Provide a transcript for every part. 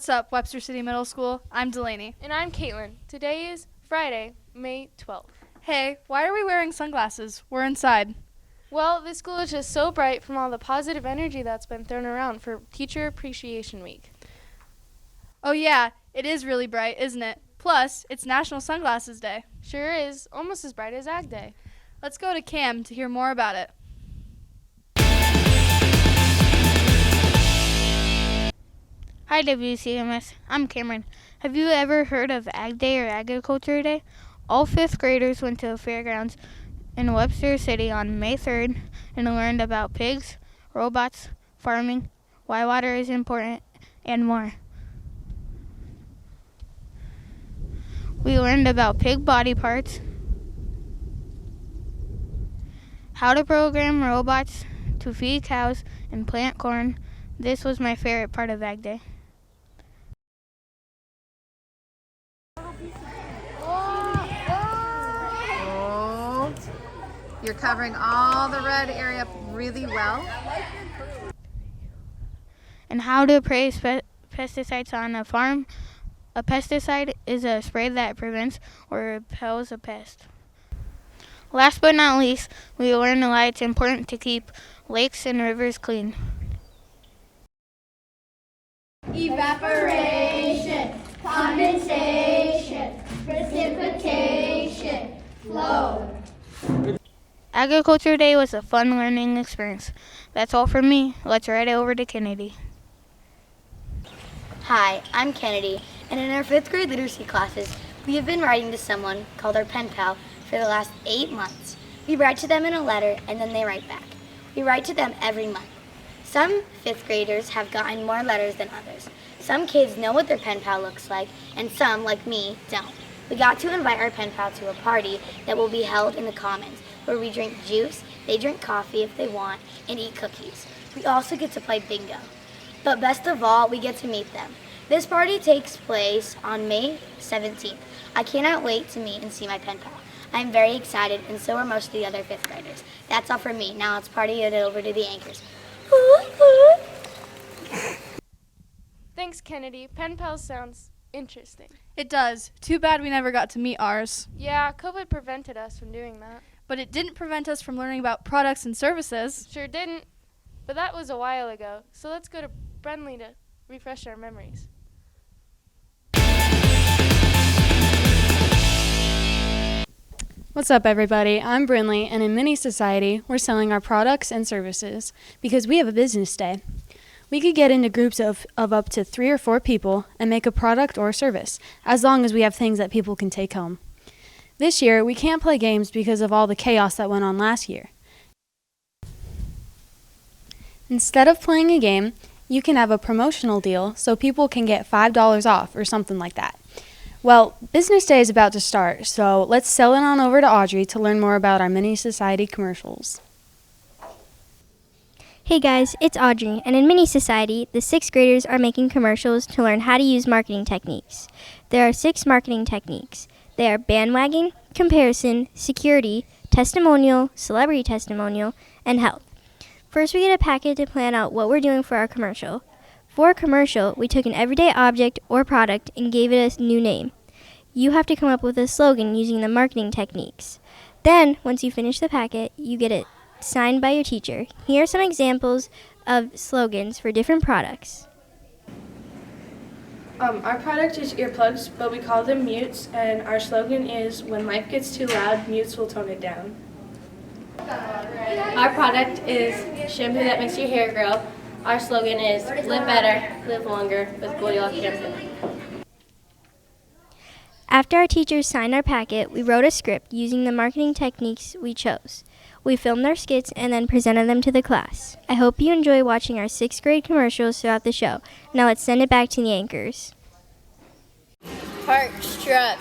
What's up, Webster City Middle School? I'm Delaney. And I'm Caitlin. Today is Friday, May 12th. Hey, why are we wearing sunglasses? We're inside. Well, this school is just so bright from all the positive energy that's been thrown around for Teacher Appreciation Week. Oh yeah, it is really bright, isn't it? Plus, it's National Sunglasses Day. Sure is, almost as bright as Ag Day. Let's go to Cam to hear more about it. Hi WCMS, I'm Cameron. Have you ever heard of Ag Day or Agriculture Day? All 5th graders went to the fairgrounds in Webster City on May 3rd and learned about pigs, robots, farming, why water is important, and more. We learned about pig body parts, how to program robots to feed cows and plant corn. This was my favorite part of Ag Day. You're covering all the red area really well. And how to spray pesticides on a farm. A pesticide is a spray that prevents or repels a pest. Last but not least, we learned why it's important to keep lakes and rivers clean. Evaporation, condensation, precipitation, flow. Agriculture Day was a fun learning experience. That's all from me. Let's ride over to Kennedy. Hi, I'm Kennedy, and in our 5th grade literacy classes, we have been writing to someone called our pen pal for the last 8 months. We write to them in a letter, and then they write back. We write to them every month. Some 5th graders have gotten more letters than others. Some kids know what their pen pal looks like, and some, like me, don't. We got to invite our pen pal to a party that will be held in the Commons, where we drink juice, they drink coffee if they want, and eat cookies. We also get to play bingo. But best of all, we get to meet them. This party takes place on May 17th. I cannot wait to meet and see my pen pal. I'm very excited, and so are most of the other 5th graders. That's all from me. Now let's party it over to the anchors. Thanks, Kennedy. Pen pals sounds interesting. It does. Too bad we never got to meet ours. Yeah, COVID prevented us from doing that. But it didn't prevent us from learning about products and services. Sure didn't. But that was a while ago. So let's go to Brenly to refresh our memories. What's up, everybody? I'm Brinley, and in Mini Society, we're selling our products and services because we have a business day. We could get into groups of up to 3 or 4 people and make a product or service, as long as we have things that people can take home. This year, we can't play games because of all the chaos that went on last year. Instead of playing a game, you can have a promotional deal so people can get $5 off or something like that. Well, Business Day is about to start, so let's sell it on over to Audrey to learn more about our Mini Society commercials. Hey guys, it's Audrey, and in Mini Society, the 6th graders are making commercials to learn how to use marketing techniques. There are 6 marketing techniques. They are bandwagon, comparison, security, testimonial, celebrity testimonial, and health. First, we get a packet to plan out what we're doing for our commercial. For a commercial, we took an everyday object or product and gave it a new name. You have to come up with a slogan using the marketing techniques. Then, once you finish the packet, you get it signed by your teacher. Here are some examples of slogans for different products. Our product is earplugs, but we call them mutes, and our slogan is, when life gets too loud, mutes will tone it down. Our product is shampoo that makes your hair grow. Our slogan is, live better, live longer with Goldilocks shampoo. After our teachers signed our packet, we wrote a script using the marketing techniques we chose. We filmed our skits and then presented them to the class. I hope you enjoy watching our 6th grade commercials throughout the show. Now let's send it back to the anchors. Heart struck.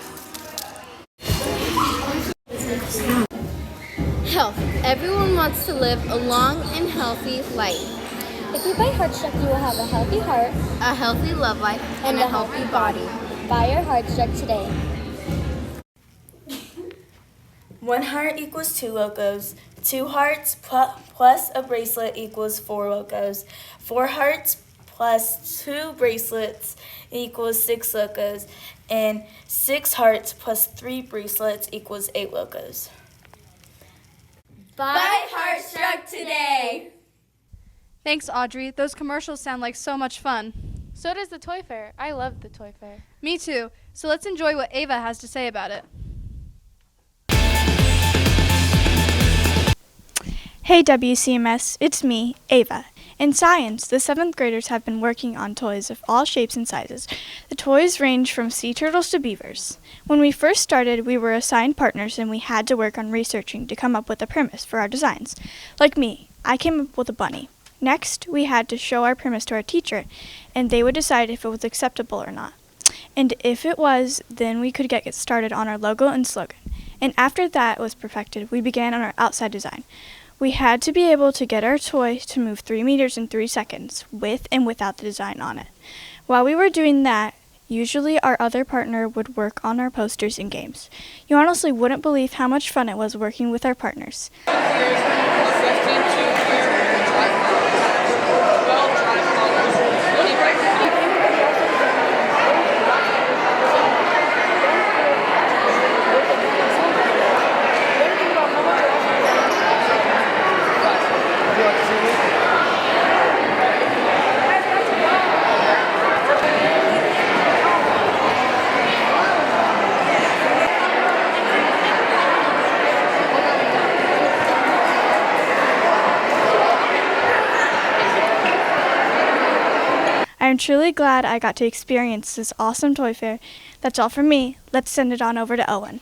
Health. Everyone wants to live a long and healthy life. If you buy Heartstruck, you will have a healthy heart, a healthy love life, and a healthy body. Buy your Heartstruck today. 1 heart equals 2 locos. 2 hearts plus a bracelet equals 4 locos. 4 hearts plus 2 bracelets equals 6 locos, and 6 hearts plus 3 bracelets equals 8 locos. Buy Heartstruck today. Thanks, Audrey. Those commercials sound like so much fun. So does the toy fair. I love the toy fair. Me too. So let's enjoy what Ava has to say about it. Hey WCMS, it's me, Ava. In science, the 7th graders have been working on toys of all shapes and sizes. The toys range from sea turtles to beavers. When we first started, we were assigned partners and we had to work on researching to come up with a premise for our designs. Like me, I came up with a bunny. Next, we had to show our premise to our teacher, and they would decide if it was acceptable or not. And if it was, then we could get started on our logo and slogan. And after that was perfected, we began on our outside design. We had to be able to get our toy to move 3 meters in 3 seconds, with and without the design on it. While we were doing that, usually our other partner would work on our posters and games. You honestly wouldn't believe how much fun it was working with our partners. I'm truly glad I got to experience this awesome toy fair. That's all from me. Let's send it on over to Owen.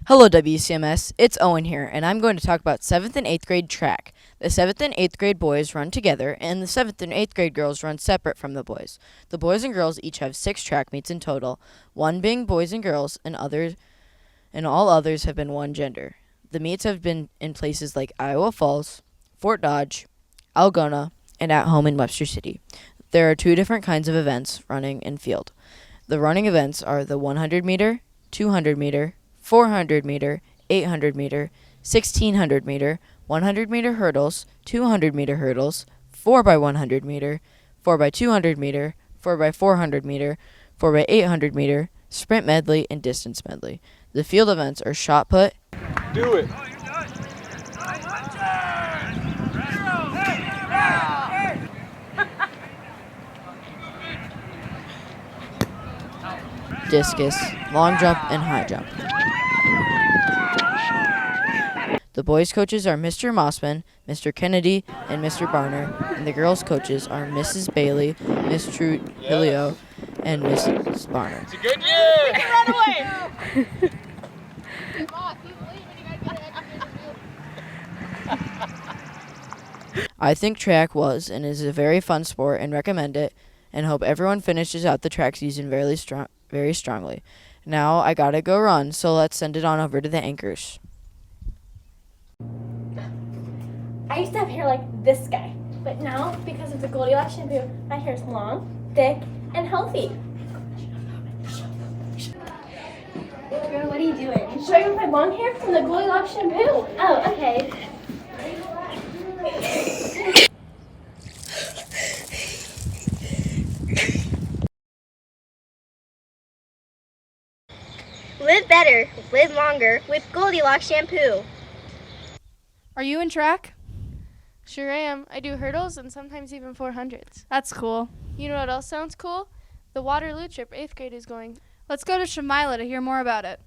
Hello WCMS, it's Owen here, and I'm going to talk about 7th and 8th grade track. The 7th and 8th grade boys run together, and the 7th and 8th grade girls run separate from the boys. The boys and girls each have 6 track meets in total, 1 being boys and girls, and all others have been one gender. The meets have been in places like Iowa Falls, Fort Dodge, Algona, and at home in Webster City. There are 2 different kinds of events, running and field. The running events are the 100 meter, 200 meter, 400 meter, 800 meter, 1600 meter, 100 meter hurdles, 200 meter hurdles, 4x100 meter, 4x200 meter, 4x400 meter, 4x800 meter, sprint medley, and distance medley. The field events are shot put, do it, discus, long jump, and high jump. The boys' coaches are Mr. Mossman, Mr. Kennedy, and Mr. Barner, and the girls' coaches are Mrs. Bailey, Miss Trujillo, and Mrs. Barner. it's a good year! Run away! I think track was and is a very fun sport and recommend it, and hope everyone finishes out the track season very strongly. Now I gotta go run, so let's send it on over to the anchors. I used to have hair like this guy, but now, because of the Goldilocks shampoo, my hair is long, thick, and healthy. Girl, what are you doing? I'm showing you my long hair from the Goldilocks shampoo. Oh, okay. Live better, live longer with Goldilocks shampoo. Are you in track? Sure am. I do hurdles and sometimes even 400s. That's cool. You know what else sounds cool? The Waterloo trip 8th grade is going. Let's go to Shamila to hear more about it.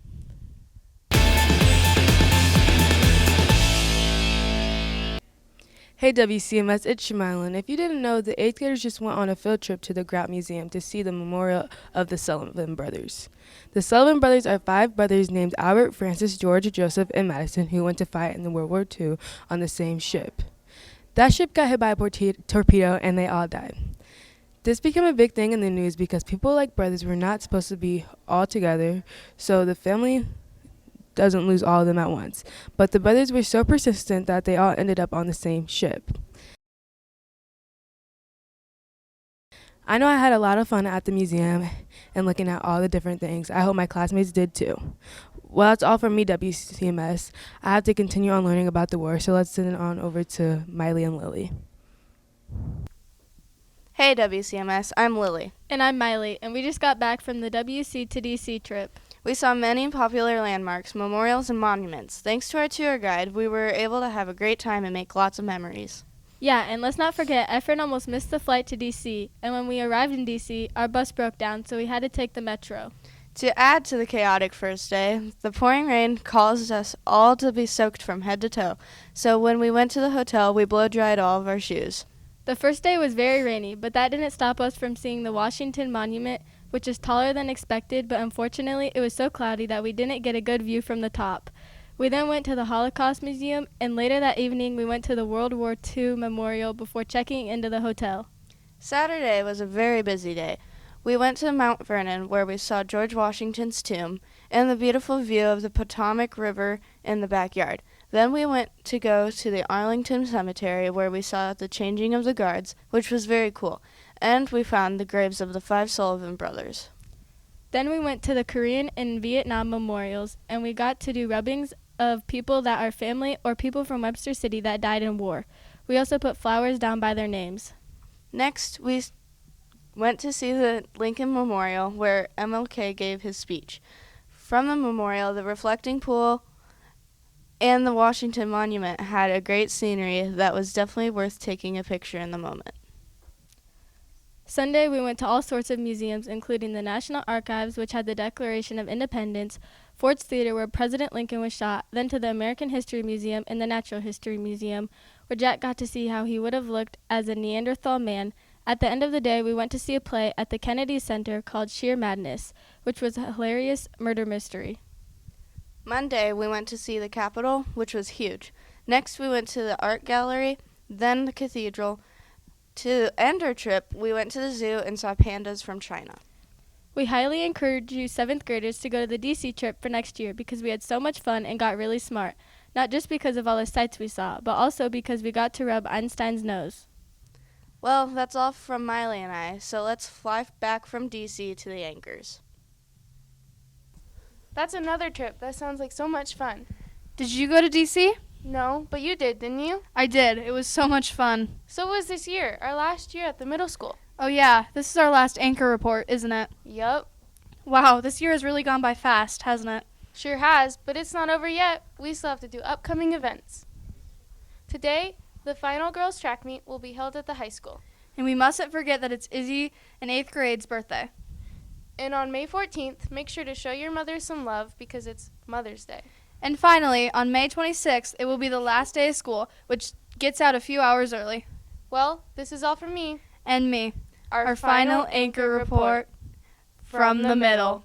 Hey WCMS, it's Shamila. If you didn't know, the 8th graders just went on a field trip to the Grout Museum to see the memorial of the Sullivan brothers. The Sullivan brothers are 5 brothers named Albert, Francis, George, Joseph, and Madison who went to fight in the World War II on the same ship. That ship got hit by a torpedo and they all died. This became a big thing in the news because people like brothers were not supposed to be all together, so the family doesn't lose all of them at once. But the brothers were so persistent that they all ended up on the same ship. I know I had a lot of fun at the museum and looking at all the different things. I hope my classmates did too. Well, that's all from me, WCMS. I have to continue on learning about the war, so let's send it on over to Miley and Lily. Hey WCMS, I'm Lily. And I'm Miley, and we just got back from the WC to DC trip. We saw many popular landmarks, memorials, and monuments. Thanks to our tour guide, we were able to have a great time and make lots of memories. Yeah, and let's not forget, Efren almost missed the flight to DC, and when we arrived in DC, our bus broke down, so we had to take the metro. To add to the chaotic first day, the pouring rain caused us all to be soaked from head to toe, so when we went to the hotel, we blow-dried all of our shoes. The first day was very rainy, but that didn't stop us from seeing the Washington Monument, which is taller than expected, but unfortunately it was so cloudy that we didn't get a good view from the top. We then went to the Holocaust Museum, and later that evening we went to the World War II Memorial before checking into the hotel. Saturday was a very busy day. We went to Mount Vernon, where we saw George Washington's tomb and the beautiful view of the Potomac River in the backyard. Then we went to go to the Arlington Cemetery, where we saw the changing of the guards, which was very cool, and we found the graves of the 5 Sullivan brothers. Then we went to the Korean and Vietnam memorials, and we got to do rubbings of people that are family or people from Webster City that died in war. We also put flowers down by their names. Next, we went to see the Lincoln Memorial, where MLK gave his speech. From the memorial, the reflecting pool and the Washington Monument had a great scenery that was definitely worth taking a picture in the moment. Sunday, we went to all sorts of museums, including the National Archives, which had the Declaration of Independence, Ford's Theater, where President Lincoln was shot, then to the American History Museum and the Natural History Museum, where Jack got to see how he would have looked as a Neanderthal man. At the end of the day, we went to see a play at the Kennedy Center called Sheer Madness, which was a hilarious murder mystery. Monday, we went to see the Capitol, which was huge. Next, we went to the art gallery, then the cathedral. To end our trip, we went to the zoo and saw pandas from China. We highly encourage you 7th graders to go to the DC trip for next year because we had so much fun and got really smart, not just because of all the sights we saw, but also because we got to rub Einstein's nose. Well, that's all from Miley and I, so let's fly back from DC to the Anchors. That's another trip. That sounds like so much fun. Did you go to DC? No, but you did, didn't you? I did. It was so much fun. So was this year, our last year at the middle school. Oh yeah, this is our last anchor report, isn't it? Yup. Wow, this year has really gone by fast, hasn't it? Sure has, but it's not over yet. We still have to do upcoming events. Today, the final girls' track meet will be held at the high school. And we mustn't forget that it's Izzy in 8th grade's birthday. And on May 14th, make sure to show your mother some love because it's Mother's Day. And finally, on May 26th, it will be the last day of school, which gets out a few hours early. Well, this is all from me. And me. Our final anchor report from the middle.